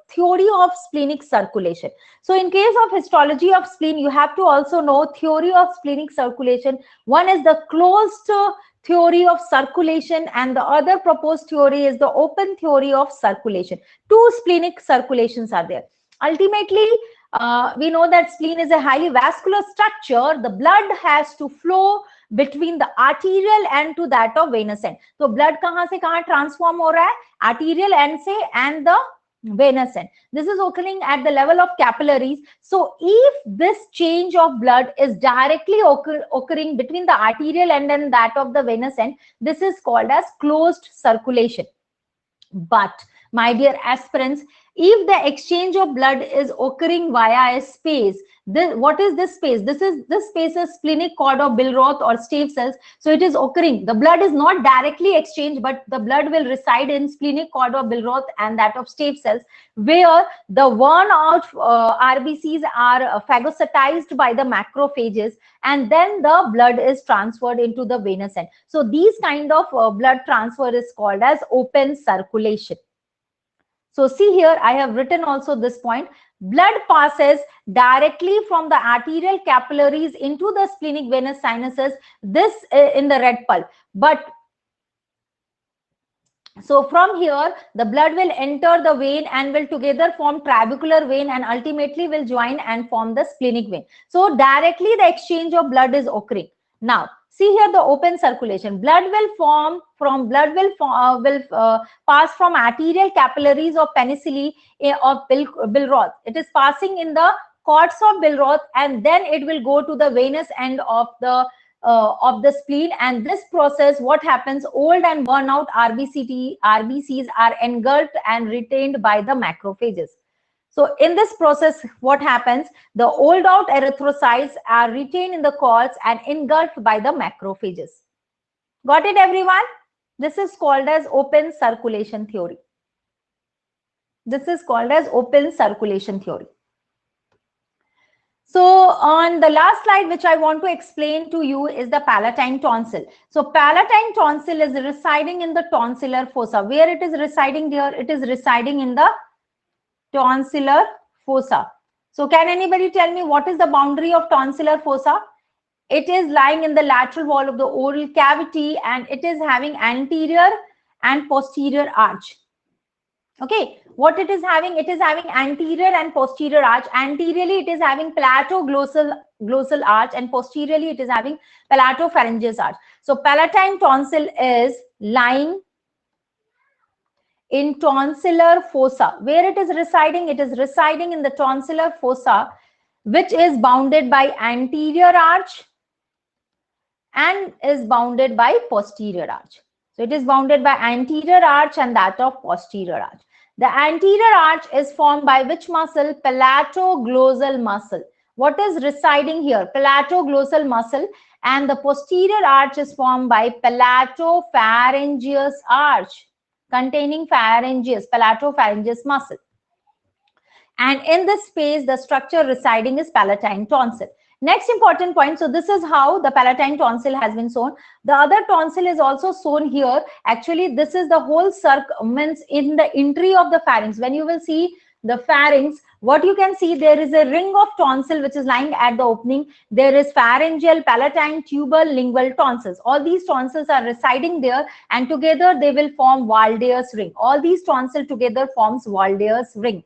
theory of splenic circulation. So in case of histology of spleen, you have to also know theory of splenic circulation. One is the closed theory of circulation, and the other proposed theory is the open theory of circulation. Two splenic circulations are there. Ultimately, we know that spleen is a highly vascular structure. The blood has to flow between the arterial end to that of venous end. So blood kahan se kahan transform ho raha hai? Arterial end se and the venous end. This is occurring at the level of capillaries. So if this change of blood is directly occurring between the arterial end and that of the venous end, this is called as closed circulation. But my dear aspirants, if the exchange of blood is occurring via a space, what is this space? This space is splenic cord of Billroth or stave cells. So it is occurring. The blood is not directly exchanged, but the blood will reside in splenic cord of Billroth and that of stave cells, where the worn out RBCs are phagocytized by the macrophages, and then the blood is transferred into the venous end. So these kind of blood transfer is called as open circulation. So see here, I have written also this point. Blood passes directly from the arterial capillaries into the splenic venous sinuses, this in the red pulp. But so from here, the blood will enter the vein and will together form trabecular vein, and ultimately will join and form the splenic vein. So directly the exchange of blood is occurring. Now, see here the open circulation. Blood will pass from arterial capillaries of penicilli of Billroth. It is passing in the cords of Billroth, and then it will go to the venous end of the spleen. And this process, what happens? Old and worn out RBCs are engulfed and retained by the macrophages. So in this process, what happens? The old out erythrocytes are retained in the cords and engulfed by the macrophages. Got it, everyone? This is called as open circulation theory. This is called as open circulation theory. So on the last slide, which I want to explain to you, is the palatine tonsil. So palatine tonsil is residing in the tonsillar fossa. Where it is residing there? It is residing in the tonsillar fossa. So can anybody tell me what is the boundary of tonsillar fossa? It is lying in the lateral wall of the oral cavity, and it is having anterior and posterior arch. Okay, what it is having? It is having anterior and posterior arch. Anteriorly, it is having palatoglossal arch, and posteriorly, it is having palatopharyngeal arch. So palatine tonsil is lying in tonsillar fossa. Where it is residing? It is residing in the tonsillar fossa, which is bounded by anterior arch and is bounded by posterior arch. So it is bounded by anterior arch and that of posterior arch. The anterior arch is formed by which muscle? Palatoglossal muscle. What is residing here? Palatoglossal muscle. And the posterior arch is formed by palatopharyngeus arch containing palatopharyngeus muscle. And in this space, the structure residing is palatine tonsil. Next important point, so this is how the palatine tonsil has been shown. The other tonsil is also shown here. Actually, this is the whole means in the entry of the pharynx. When you will see the pharynx, what you can see, there is a ring of tonsil which is lying at the opening. There is pharyngeal, palatine, tubal, lingual tonsils. All these tonsils are residing there, and together they will form Waldeus ring. All these tonsils together forms Waldeus ring.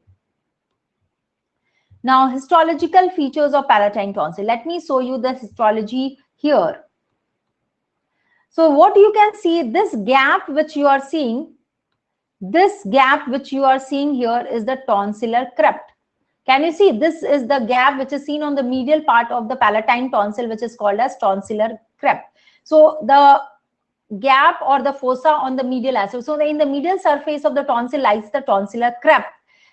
Now, histological features of palatine tonsil. Let me show you the histology here. So what you can see, this gap which you are seeing, here is the tonsillar crypt. Can you see? This is the gap which is seen on the medial part of the palatine tonsil, which is called as tonsillar crypt. So the gap or the fossa on the medial aspect. So in the medial surface of the tonsil lies the tonsillar crypt.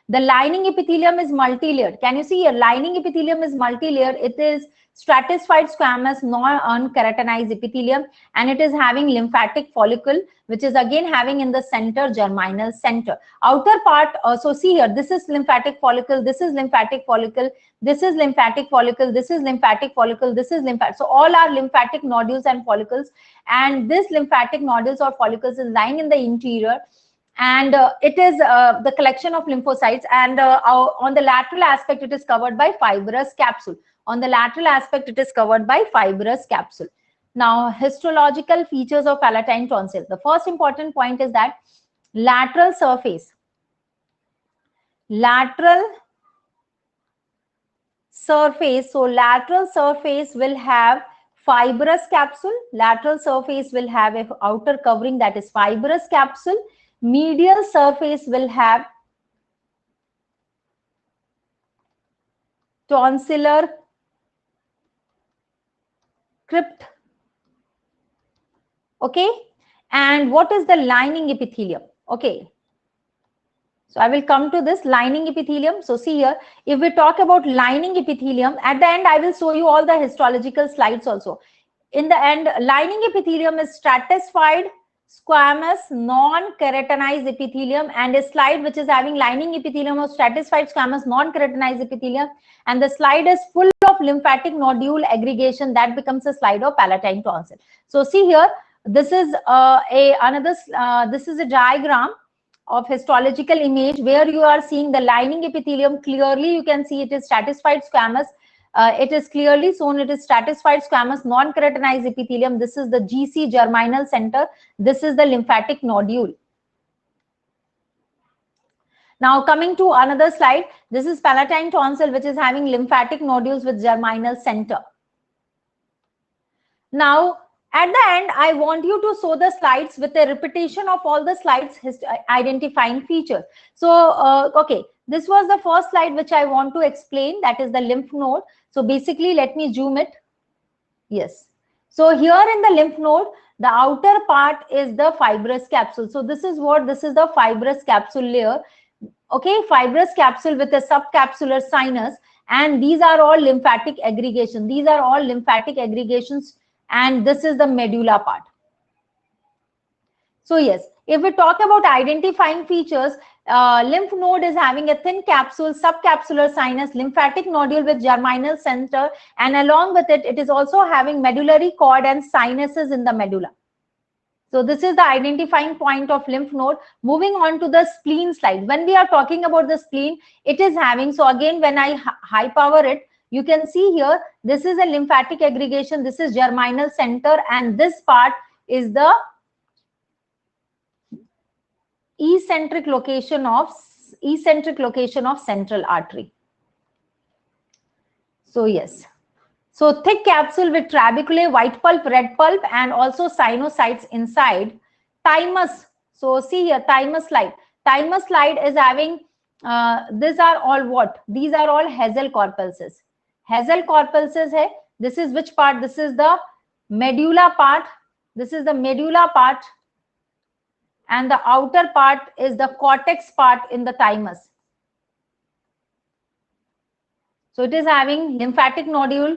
The lining epithelium is multilayered. Can you see here? Lining epithelium is multilayered. It is stratified squamous, non-keratinized epithelium, and it is having lymphatic follicle, which is again having in the center germinal center. Outer part, so see here, this is lymphatic follicle, this is lymphatic follicle, this is lymphatic follicle, this is lymphatic follicle, this is lymphatic. So all are lymphatic nodules and follicles, and this lymphatic nodules or follicles is lying in the interior. And it is the collection of lymphocytes, and on the lateral aspect it is covered by fibrous capsule. On the lateral aspect it is covered by fibrous capsule. Now, histological features of palatine tonsil. The first important point is that lateral surface. So lateral surface will have fibrous capsule. Lateral surface will have an outer covering, that is fibrous capsule. Medial surface will have tonsillar crypt. Okay, and what is the lining epithelium? Okay, so I will come to this lining epithelium. So see here, if we talk about lining epithelium, at the end I will show you all the histological slides also. In the end, lining epithelium is stratified squamous non-keratinized epithelium, and a slide which is having lining epithelium of stratified squamous non-keratinized epithelium, and the slide is full of lymphatic nodule aggregation. That becomes a slide of palatine tonsil. So see here, this is this is a diagram of histological image where you are seeing the lining epithelium. Clearly you can see it is stratified squamous. It is clearly shown it is stratified squamous non-keratinized epithelium. This is the GC, germinal center. This is the lymphatic nodule. Now coming to another slide, this is palatine tonsil, which is having lymphatic nodules with germinal center. Now at the end, I want you to show the slides with a repetition of all the slides identifying features. So, okay, this was the first slide which I want to explain, that is the lymph node. So basically, let me zoom it. Yes. So here in the lymph node, the outer part is the fibrous capsule. So this is the fibrous capsule layer. Okay, fibrous capsule with a subcapsular sinus, and these are all lymphatic aggregation. These are all lymphatic aggregations. And this is the medulla part. So yes, if we talk about identifying features, lymph node is having a thin capsule, subcapsular sinus, lymphatic nodule with germinal center, and along with it, it is also having medullary cord and sinuses in the medulla. So this is the identifying point of lymph node. Moving on to the spleen slide. When we are talking about the spleen, it is having, so again, when I high power it, you can see here, this is a lymphatic aggregation, this is germinal center, and this part is the eccentric location of central artery. So yes, so thick capsule with trabeculae, white pulp, red pulp, and also sinusoids inside. Thymus. So see here, thymus slide. Thymus slide is having, these are all what? These are all Hazel corpuscles. Hazel corpuscles hai. This is which part? This is the medulla part. This is the medulla part. And the outer part is the cortex part in the thymus. So it is having lymphatic nodule,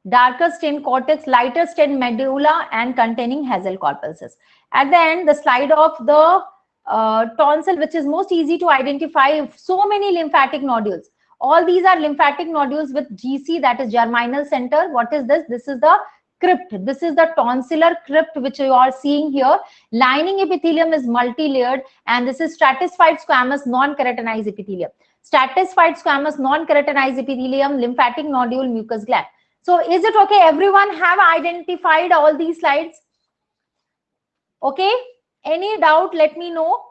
darker stained cortex, lighter stained medulla, and containing Hazel corpuscles. At the end, the slide of the tonsil, which is most easy to identify. So many lymphatic nodules. All these are lymphatic nodules with GC, that is germinal center. What is this? This is the crypt. This is the tonsillar crypt which you are seeing here. Lining epithelium is multi-layered, and this is stratified squamous non-keratinized epithelium. Stratified squamous non-keratinized epithelium, lymphatic nodule, mucus gland. So is it okay? Everyone have identified all these slides? Okay. Any doubt? Let me know.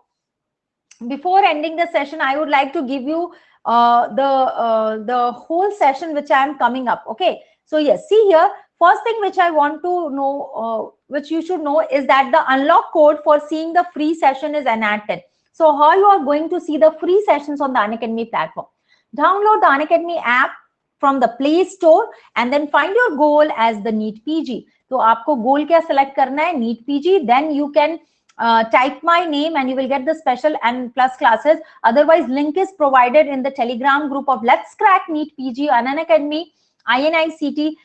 Before ending the session, I would like to give you the whole session which I am coming up. Okay. So yes, see here. First thing which I want to know, which you should know, is that the unlock code for seeing the free session is NAT10. So how you are going to see the free sessions on the Unacademy platform? Download the Unacademy app from the Play Store and then find your goal as the NEET PG. So आपको goal क्या select करना है? NEET PG. Then you can type my name and you will get the special and plus classes. Otherwise, link is provided in the Telegram group of Let's Crack NEET PG, Unacademy, INICT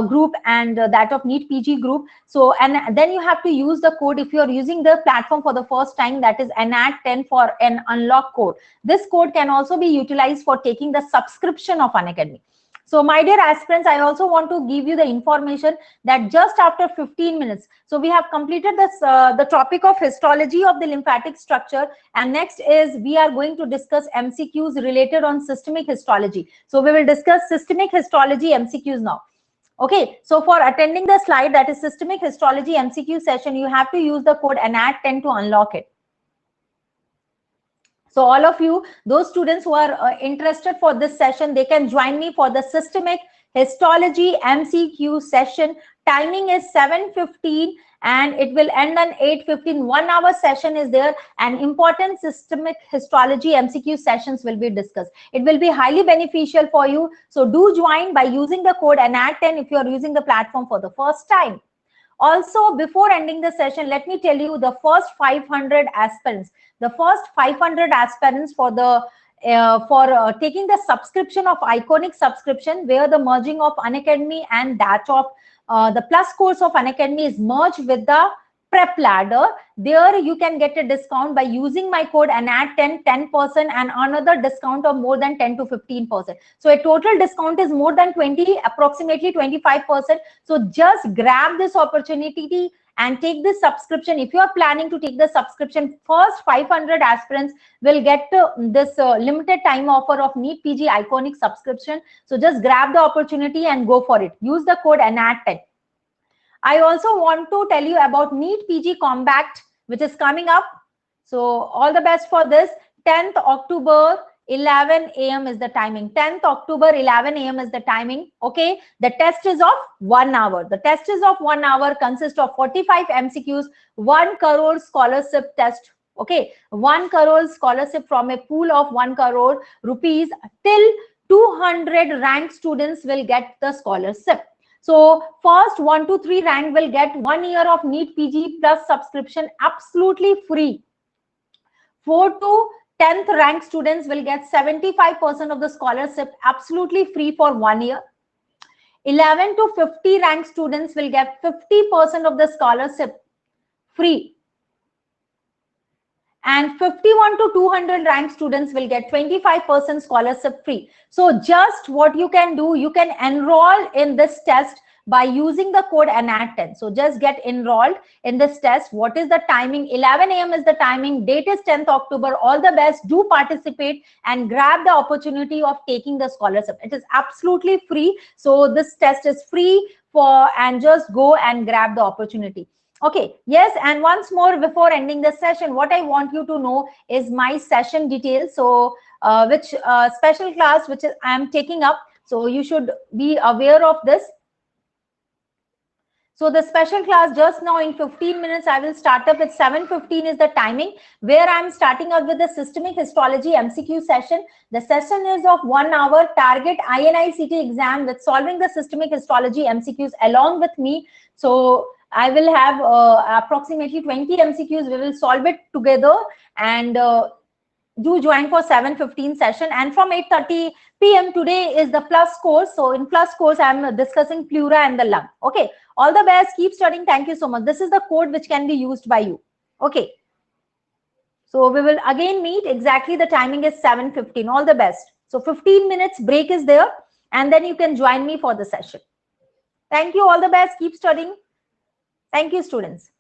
group, and that of NEET PG group. So, and then you have to use the code if you are using the platform for the first time, that is NAT10 for an unlock code. This code can also be utilized for taking the subscription of Unacademy. So my dear aspirants, I also want to give you the information that just after 15 minutes, so we have completed this, the topic of histology of the lymphatic structure, and next is we are going to discuss MCQs related on systemic histology. So we will discuss systemic histology MCQs now. Okay, so for attending the slide, that is systemic histology MCQ session, you have to use the code NAT10 to unlock it. So all of you, those students who are interested for this session, they can join me for the systemic histology MCQ session. Timing is 7:15 and it will end on 8:15. 1 hour session is there, and important systemic histology MCQ sessions will be discussed. It will be highly beneficial for you. So do join by using the code NAT10 if you are using the platform for the first time. Also, before ending the session, let me tell you the first 500 aspirants. The first 500 aspirants for the taking the subscription of Iconic subscription, where the merging of Unacademy and that of the Plus course of Unacademy is merged with the Prep Ladder. There you can get a discount by using my code NAT10, 10%, and another discount of more than 10 to 15%. So a total discount is more than 20, approximately 25%. So just grab this opportunity and take this subscription. If you are planning to take the subscription, first 500 aspirants will get this limited time offer of NEET PG Iconic subscription. So just grab the opportunity and go for it. Use the code NAT10. I also want to tell you about NEET PG Compact, which is coming up. So all the best for this. 10th October, 11 a.m. is the timing. 10th October, 11 a.m. is the timing. Okay. The test is of 1 hour. The test is of 1 hour, consists of 45 MCQs, 1 crore scholarship test. Okay. 1 crore scholarship from a pool of 1 crore rupees till 200 ranked students will get the scholarship. So first 1 to 3 rank will get 1 year of NEET PG plus subscription absolutely free. 4 to 10th rank students will get 75% of the scholarship absolutely free for 1 year. 11 to 50 rank students will get 50% of the scholarship free. And 51 to 200 rank students will get 25% scholarship free. So just what you can do, you can enroll in this test by using the code NAT10. So just get enrolled in this test. What is the timing? 11 a.m. is the timing. Date is 10th October. All the best. Do participate and grab the opportunity of taking the scholarship. It is absolutely free. So this test is free and just go and grab the opportunity. Okay, yes, and once more before ending the session, what I want you to know is my session details. So which special class which I am taking up. So you should be aware of this. So the special class just now in 15 minutes, I will start up at 7:15 is the timing, where I'm starting out with the systemic histology MCQ session. The session is of 1 hour, target INICT exam with solving the systemic histology MCQs along with me. So I will have approximately 20 MCQs. We will solve it together, and do join for 7:15 session, and from 8:30 p.m. today is the plus course. So in plus course, I'm discussing pleura and the lung. Okay, all the best. Keep studying. Thank you so much. This is the code which can be used by you. Okay. So we will again meet exactly. The timing is 7:15. All the best. So 15 minutes break is there, and then you can join me for the session. Thank you. All the best. Keep studying. Thank you, students.